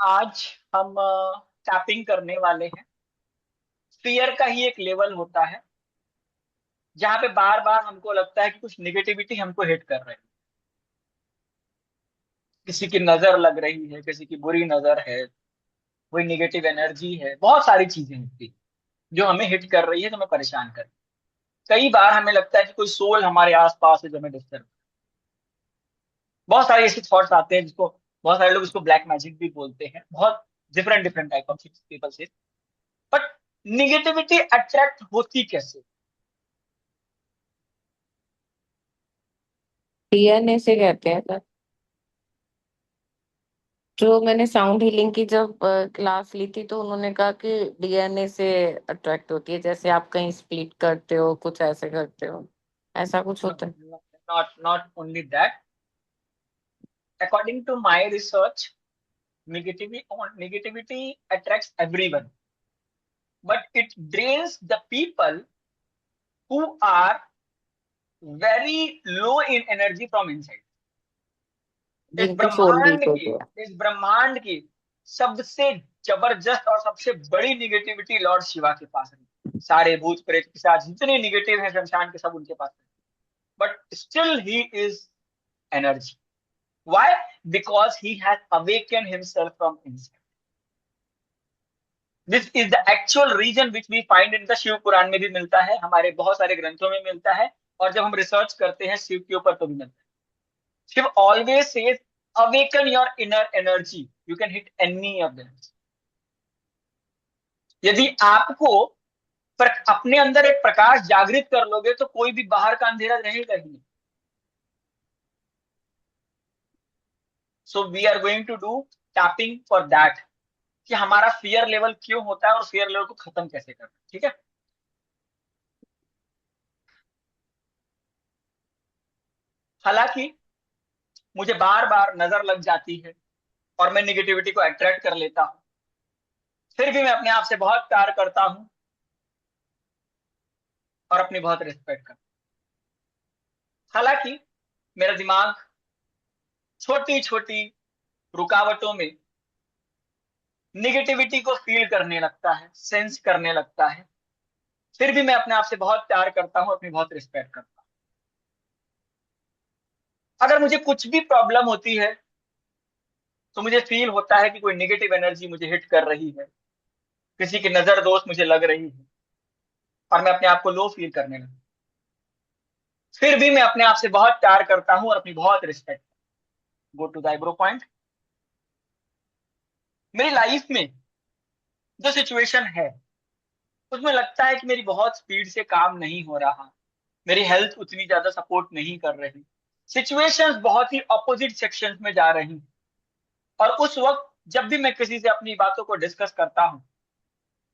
आज हम टैपिंग करने वाले हैं। फियर का ही एक लेवल होता है जहां पे बार बार हमको लगता है कि कुछ निगेटिविटी हमको हिट कर रही है। किसी की नजर लग रही है, किसी की बुरी नजर है, कोई निगेटिव एनर्जी है, बहुत सारी चीजें होती जो हमें हिट कर रही है, जो हमें परेशान कर रही है। कई बार हमें लगता है कि कोई सोल हमारे आसपास है जो हमें डिस्टर्ब। बहुत सारे ऐसे थॉट्स आते हैं जिसको बहुत सारे लोग इसको ब्लैक मैजिक भी बोलते हैं। बहुत different different type of people से। बट निगेटिविटी अट्रैक्ट होती कैसे? डीएनए से कहते हैं सर। जो मैंने साउंड हीलिंग की जब क्लास ली थी तो उन्होंने कहा कि डीएनए से अट्रैक्ट होती है, जैसे आप कहीं स्प्लिट करते हो, कुछ ऐसे करते हो, ऐसा कुछ No, होता है। not only that. According to my research, negativity attracts everyone, but it drains the people who are very low in energy from inside. इस जिनकी सोल वीक ब्रह्मांड हो की गया। इस ब्रह्मांड की सबसे जबरदस्त और सबसे बड़ी निगेटिविटी लॉर्ड शिवा के पास है। सारे भूत प्रेत के साथ जितने निगेटिव है शमशान के, सब उनके पास है। But still he is energy. Why? Because he has awakened himself from inside. This is the actual reason which we find in the Shiv Puran में भी मिलता है, हमारे बहुत सारे ग्रंथों में मिलता है। और जब हम रिसर्च करते हैं शिव के ऊपर तो भी मिलता है। Shiv always says awaken your inner energy, you can hit any of them. यदि आपको अपने अंदर एक प्रकाश जागृत कर लोगे तो कोई भी बाहर का अंधेरा रहेगा ही नहीं। So we are going to do tapping for that, कि हमारा फियर लेवल क्यों होता है और फियर लेवल को खत्म कैसे करना है। ठीक है। हालांकि मुझे बार बार नजर लग जाती है और मैं निगेटिविटी को अट्रैक्ट कर लेता हूं, फिर भी मैं अपने आप से बहुत प्यार करता हूं और अपनी बहुत रिस्पेक्ट करता हूं। हालांकि मेरा दिमाग छोटी छोटी रुकावटों में निगेटिविटी को फील करने लगता है, सेंस करने लगता है। फिर भी मैं अपने आप से बहुत प्यार करता हूं, अपनी बहुत रिस्पेक्ट करता हूं। अगर मुझे कुछ भी प्रॉब्लम होती है तो मुझे फील होता है कि कोई निगेटिव एनर्जी मुझे हिट कर रही है, किसी की नजर दोस्त मुझे लग रही है, और मैं अपने आप को लो फील करने लगता हूं। फिर भी मैं अपने आप से बहुत प्यार करता हूं और अपनी बहुत respect. Go to the eyebrow point. मेरी लाइफ में जो सिचुएशन है उसमें लगता है कि मेरी बहुत स्पीड से काम नहीं हो रहा, मेरी हेल्थ उतनी ज्यादा सपोर्ट नहीं कर रही, सिचुएशंस बहुत ही ऑपोजिट सेक्शंस में जा रही। और उस वक्त जब भी मैं किसी से अपनी बातों को डिस्कस करता हूँ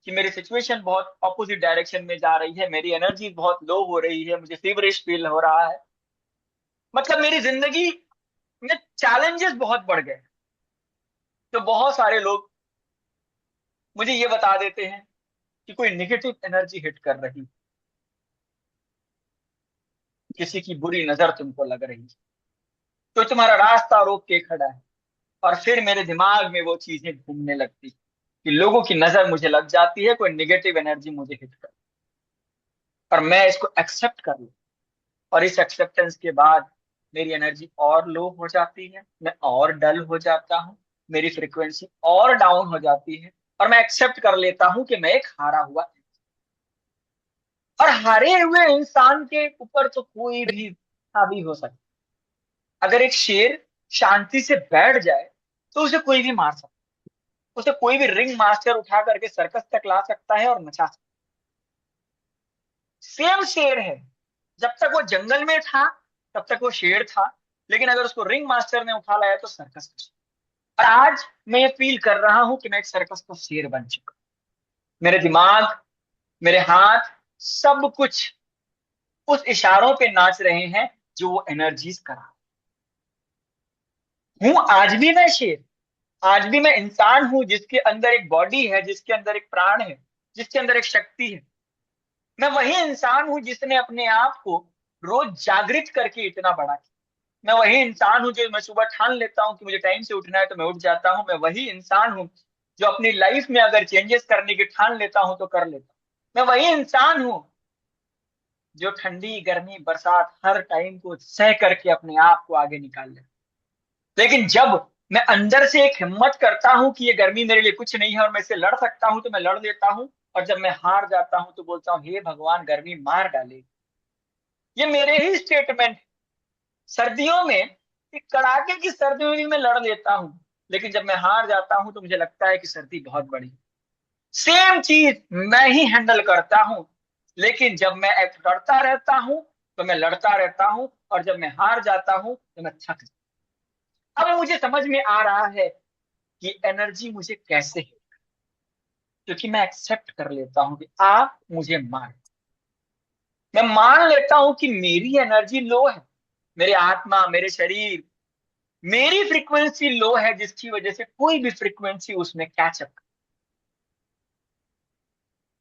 कि मेरी सिचुएशन बहुत ऑपोजिट डायरेक्शन में जा रही है, मेरी एनर्जी बहुत लो हो रही है, मुझे फीवरिश फील हो रहा है, मतलब मेरी जिंदगी में चैलेंजेस बहुत बढ़ गए, तो बहुत सारे लोग मुझे ये बता देते हैं कि कोई निगेटिव एनर्जी हिट कर रही, किसी की बुरी नजर तुमको लग रही, तो तुम्हारा रास्ता रोक के खड़ा है। और फिर मेरे दिमाग में वो चीजें घूमने लगती कि लोगों की नजर मुझे लग जाती है, कोई निगेटिव एनर्जी मुझे हिट कर, और मैं इसको एक्सेप्ट कर लूं। और इस एक्सेप्टेंस के बाद मेरी एनर्जी और लो हो जाती है, मैं और डल हो जाता हूँ, मेरी फ्रीक्वेंसी और डाउन हो जाती है, और मैं एक्सेप्ट कर लेता हूँ कि मैं एक हारा हुआ। और हारे हुए इंसान के ऊपर तो कोई भी हावी हो सकता है। अगर एक शेर शांति से बैठ जाए तो उसे कोई भी मार सकता है, उसे कोई भी रिंग मास्टर उठा करके सर्कस तक ला सकता है और नचा सकता है। सेम शेर है, जब तक वो जंगल में था तब तक वो शेर था, लेकिन अगर उसको रिंग मास्टर ने उठा लाया तो सर्कस का। और आज मैं ये फील कर रहा हूं कि मैं एक सर्कस का शेर बन चुका। मेरे दिमाग, मेरे हाथ, सब कुछ उस इशारों पे नाच रहे हैं जो वो एनर्जीज करा। हूं आज भी मैं शेर, आज भी मैं इंसान हूं जिसके अंदर एक बॉडी है, जिसके अंदर एक प्राण है, जिसके अंदर एक शक्ति है। मैं वही इंसान हूं जिसने अपने आप को रोज जागृत करके इतना बड़ा किया। मैं वही इंसान हूँ जो मैं सुबह ठान लेता हूँ कि मुझे टाइम से उठना है तो मैं उठ जाता हूँ। मैं वही इंसान हूँ जो अपनी लाइफ में अगर चेंजेस करने की ठान लेता हूँ तो कर लेता हूँ। मैं वही इंसान हूँ जो ठंडी गर्मी बरसात हर टाइम को सह करके अपने आप को आगे निकाल ले। लेकिन जब मैं अंदर से एक हिम्मत करता हूं कि ये गर्मी मेरे लिए कुछ नहीं है और मैं इसे लड़ सकता हूं तो मैं लड़ लेता हूं। और जब मैं हार जाता हूं तो बोलता हूं हे भगवान गर्मी मार डाले। ये मेरे ही स्टेटमेंट। सर्दियों में एक कड़ाके की सर्दियों में भी मैं लड़ लेता हूं, लेकिन जब मैं हार जाता हूं तो मुझे लगता है कि सर्दी बहुत बड़ी। सेम चीज मैं ही हैंडल करता हूं, लेकिन जब मैं एक लड़ता रहता हूं तो मैं लड़ता रहता हूं, और जब मैं हार जाता हूं तो मैं थक जाता हूं। अब मुझे समझ में आ रहा है कि एनर्जी मुझे कैसे है, क्योंकि मैं एक्सेप्ट कर लेता हूं कि मुझे मार। मैं मान लेता हूं कि मेरी एनर्जी लो है, मेरे आत्मा मेरे शरीर मेरी फ्रीक्वेंसी लो है, जिसकी वजह से कोई भी फ्रीक्वेंसी उसमें कैचअप।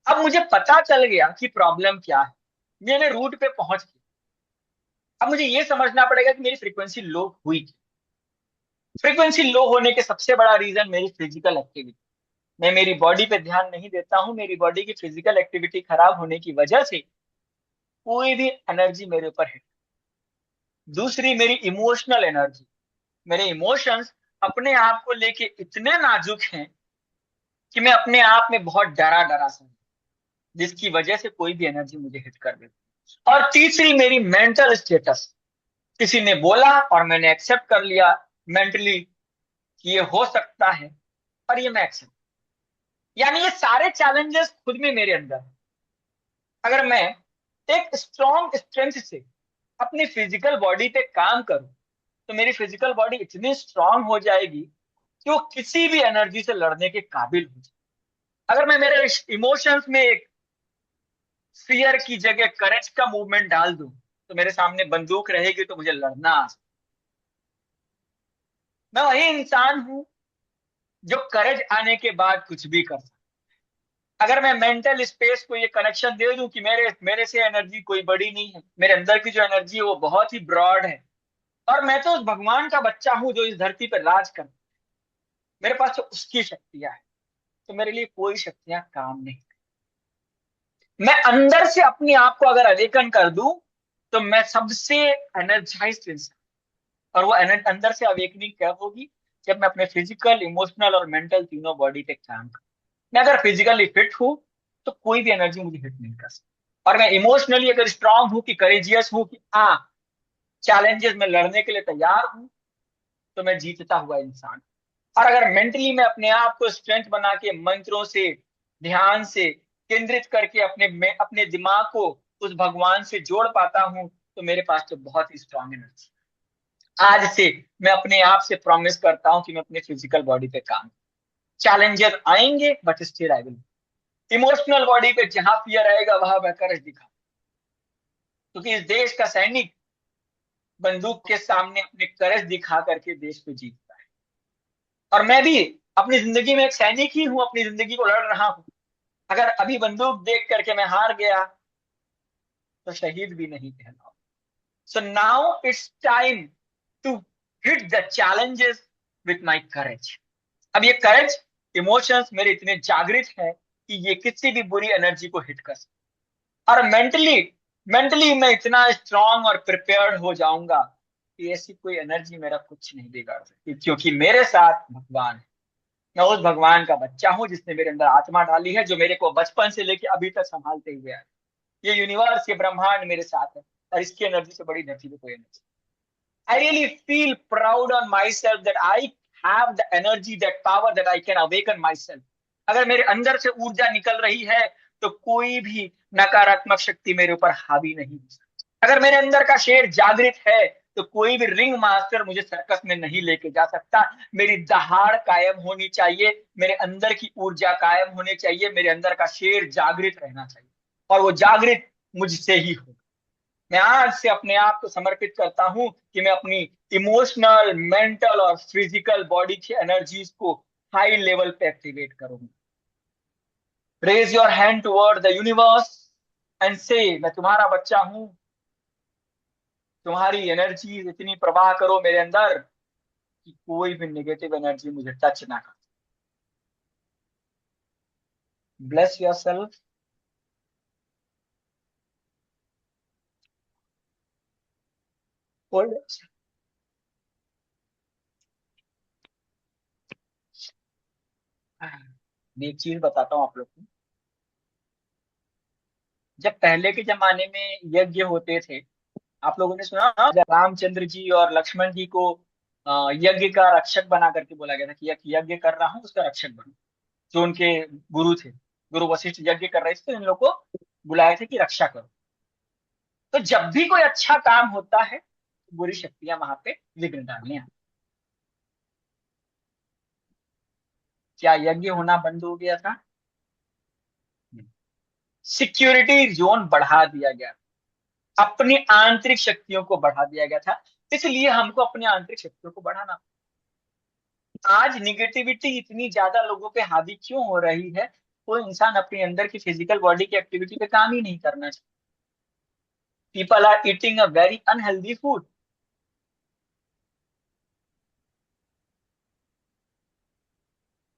अब मुझे पता चल गया कि प्रॉब्लम क्या है, मैंने रूट पे पहुंच गया। अब मुझे ये समझना पड़ेगा कि मेरी फ्रीक्वेंसी लो हुई। फ्रीक्वेंसी लो होने के सबसे बड़ा रीजन मेरी फिजिकल एक्टिविटी। मैं मेरी बॉडी पे ध्यान नहीं देता हूं, मेरी बॉडी की फिजिकल एक्टिविटी खराब होने की वजह से कोई भी एनर्जी मेरे ऊपर है। दूसरी मेरी इमोशनल एनर्जी। मेरे इमोशंस अपने आप को लेके इतने नाजुक हैं कि मैं अपने आप में बहुत डरा डरा सा हूं, जिसकी वजह से कोई भी एनर्जी मुझे हिट कर देती। और तीसरी मेरी मेंटल स्टेटस। किसी ने बोला और मैंने एक्सेप्ट कर लिया मेंटली कि ये हो सकता है, और ये मैं एक्सेप्ट। यानी ये सारे चैलेंजेस खुद में मेरे अंदर हैं। अगर मैं एक स्ट्रॉन्ग स्ट्रेंथ से अपनी फिजिकल बॉडी पे काम करूं तो मेरी फिजिकल बॉडी इतनी स्ट्रांग हो जाएगी कि वो किसी भी एनर्जी से लड़ने के काबिल हो जाए। अगर मैं मेरे इमोशंस में एक फियर की जगह करेज का मूवमेंट डाल दूं तो मेरे सामने बंदूक रहेगी तो मुझे लड़ना मैं वही इंसान हूं जो करेज आने के बाद कुछ भी कर सकता। अगर मैं मेंटल स्पेस को ये कनेक्शन दे दूं कि मेरे मेरे से एनर्जी कोई बड़ी नहीं है, मेरे अंदर की जो एनर्जी है वो बहुत ही ब्रॉड है, और मैं तो उस भगवान का बच्चा हूं जो इस धरती पर राज कर, मेरे पास तो उसकी शक्तियां हैं, तो मेरे लिए कोई शक्तियां काम नहीं। मैं अंदर से अपने आप को अगर अवेकन कर दूं तो मैं सबसे एनर्जाइज्ड इंसान। और वो अंदर से अवेकनिंग कब होगी? जब मैं अपने फिजिकल इमोशनल और मेंटल तीनों बॉडी पे काम करूं। मैं अगर फिजिकली फिट हूं तो कोई भी एनर्जी मुझे हिट नहीं कर सकती, और मैं इमोशनली अगर स्ट्रांग हूं कि करेजियस हूं कि चैलेंजेस में लड़ने के लिए तैयार हूं, तो मैं जीतता हुआ इंसान। और अगर मेंटली मैं अपने आप को स्ट्रेंथ बना के मंत्रों से ध्यान से केंद्रित करके अपने दिमाग को उस भगवान से जोड़ पाता हूं तो मेरे पास तो बहुत ही स्ट्रांग एनर्जी। आज से मैं अपने आप से प्रॉमिस करता हूं कि मैं अपने फिजिकल बॉडी पे काम। चैलेंजेस आएंगे but still I will. Emotional body पे जहां फियर आएगा वहां मैं करज दिखा, क्योंकि इस देश का सैनिक बंदूक के सामने अपने करज दिखा करके देश को जीतता है। और मैं भी अपनी जिंदगी में एक सैनिक ही हूं, अपनी जिंदगी को लड़ रहा हूं। अगर अभी बंदूक देख करके मैं हार गया तो शहीद भी नहीं कहलाऊं। So now it's time to hit the challenges with my courage. अब ये करेज इमोशंस मेरे इतने जागृत हैं कि ये किसी भी बुरी एनर्जी को हिट कर सकते। और मेंटली मेंटली मैं इतना स्ट्रांग और प्रिपेयर्ड हो जाऊंगा कि ऐसी कोई एनर्जी मेरा कुछ नहीं बिगाड़ सकती, क्योंकि मेरे साथ भगवान है। मैं उस भगवान का बच्चा हूं जिसने मेरे अंदर आत्मा डाली है, जो मेरे को बचपन से लेके अभी तक संभालते हुए आए। ये यूनिवर्स ये ब्रह्मांड मेरे साथ है, और इसकी एनर्जी से बड़ी धरती पे कोई energy. I really feel proud on my self that I have the energy that power that I can awaken my self. अगर मेरे अंदर से ऊर्जा निकल रही है तो कोई भी नकारात्मक शक्ति मेरे ऊपर हावी नहीं हो सकती। अगर मेरे अंदर का शेर जागृत है तो कोई भी रिंग मास्टर मुझे सर्कस में नहीं लेके जा सकता। मेरी दहाड़ कायम होनी चाहिए, मेरे अंदर की ऊर्जा कायम होनी चाहिए, मेरे अंदर का शेर जागृत रहना चाहिए, और वो जागृत मुझसे ही हो। मैं आज से अपने आप को समर्पित करता हूं कि मैं अपनी इमोशनल मेंटल और फिजिकल बॉडी की एनर्जीज को हाई लेवल पे एक्टिवेट करूंगा। Raise your hand toward the universe and say मैं तुम्हारा बच्चा हूं, तुम्हारी एनर्जी इतनी प्रवाह करो मेरे अंदर कि कोई भी नेगेटिव एनर्जी मुझे टच ना कर। Bless your self. एक चीज बताता हूँ आप लोग को। जब पहले के जमाने में यज्ञ होते थे, आप लोगों ने सुना ना, जब रामचंद्र जी और लक्ष्मण जी को यज्ञ का रक्षक बना करके बोला गया था कि यज्ञ कर रहा हूँ, उसका रक्षक बनो। जो उनके गुरु थे, गुरु वशिष्ठ यज्ञ कर रहे थे, तो इन लोग को बुलाए थे कि रक्षा करो। तो जब भी कोई अच्छा काम होता है, तो बुरी शक्तियां वहां पे विघ्न डालने आती। क्या यज्ञ होना बंद हो गया था? सिक्योरिटी जोन बढ़ा दिया गया, अपनी आंतरिक शक्तियों को बढ़ा दिया गया था। इसलिए हमको अपनी आंतरिक शक्तियों को बढ़ाना। आज निगेटिविटी इतनी ज्यादा लोगों पे हावी क्यों हो रही है? कोई इंसान अपने अंदर की फिजिकल बॉडी की एक्टिविटी पे काम ही नहीं करना चाहिए। People are eating a very unhealthy food.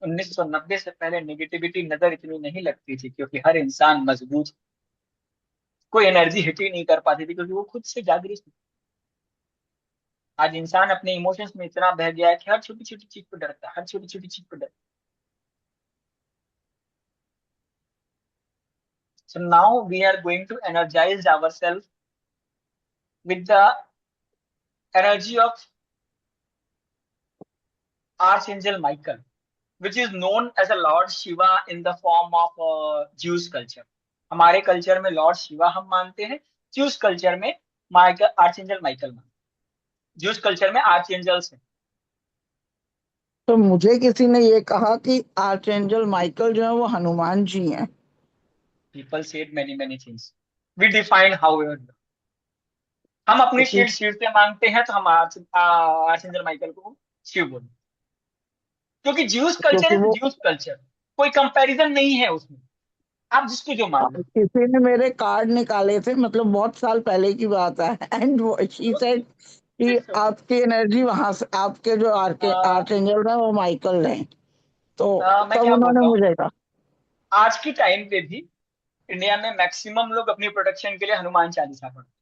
1990 से पहले निगेटिविटी नजर इतनी नहीं लगती थी, क्योंकि हर इंसान मजबूत, कोई एनर्जी हिट ही नहीं कर पाती थी, क्योंकि वो खुद से जागृत थी। आज इंसान अपने इमोशंस में इतना बह गया है कि हर छोटी छोटी चीज पर डरता है, हर छोटी छोटी चीज पर डरता है। So now we are going to energize ourselves with the energy of Archangel Michael, which is known as a Lord Shiva in the form of Jewish culture. हमारे कल्चर में लॉर्ड शिवा हम मानते हैं, ज्यूस कल्चर में Michael, आर्चेंजल Michael मानते हैं। Juice culture में आर्चेंजल्स हैं। तो मुझे किसी ने ये कहा कि आर्चेंजल माइकल जो है वो हनुमान जी हैं। People said many many things, we define how. हम अपनी तो शीट शीट से मांगते हैं, तो हम आर्चेंजल माइकल को शिव बोलते हैं। क्योंकि ज्यूस कल्चर क्योंकि है, वो ज्यूस कल्चर, कोई कंपैरिजन नहीं है उसमें। आप जिसको जो मान लो। किसी ने मेरे कार्ड निकाले थे, मतलब बहुत साल पहले की बात है, एंड शी सेड कि इट्स ओके। आपकी एनर्जी वहां से, आपके जो आर्चेंजल है वो माइकल है। तो मैं तब क्या उन्होंने बोलता हूँ, मुझे कहा। आज की टाइम पे भी इंडिया में मैक्सिमम लोग अपनी प्रोटेक्शन के लिए हनुमान चालीसा पढ़ते हैं।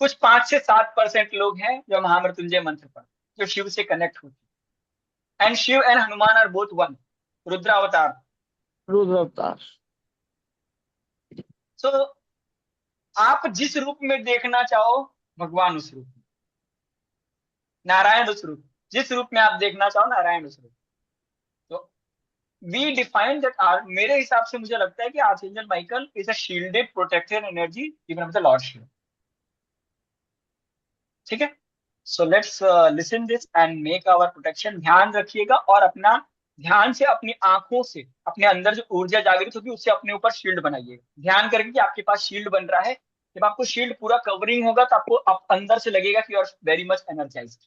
कुछ 5 से 7% लोग हैं जो महामृत्युंजय मंत्र पढ़ते हैं, जो शिव से कनेक्ट होते हैं। And Shiv and Hanuman are both one, Rudravatar. Rudra अवतार। सो आप जिस रूप में देखना चाहो, भगवान उस रूप में, नारायण उस रूप में। जिस रूप में आप देखना चाहो, नारायण उस रूप में। तो वी डिफाइन दैट आर, मेरे हिसाब से मुझे लगता है कि archangel Michael is a shielded protected energy given of the lord Shiv. ठीक है। So let's listen this and make our protection. ध्यान रखिएगा और अपना ध्यान से अपनी आंखों से अपने अंदर जो ऊर्जा जागृत होगी उससे अपने ऊपर शील्ड बनाइएगा। ध्यान करेंगे कि आपके पास शील्ड बन रहा है। जब आपको शील्ड पूरा कवरिंग होगा, तो आपको अंदर से लगेगा कि you are very much energised.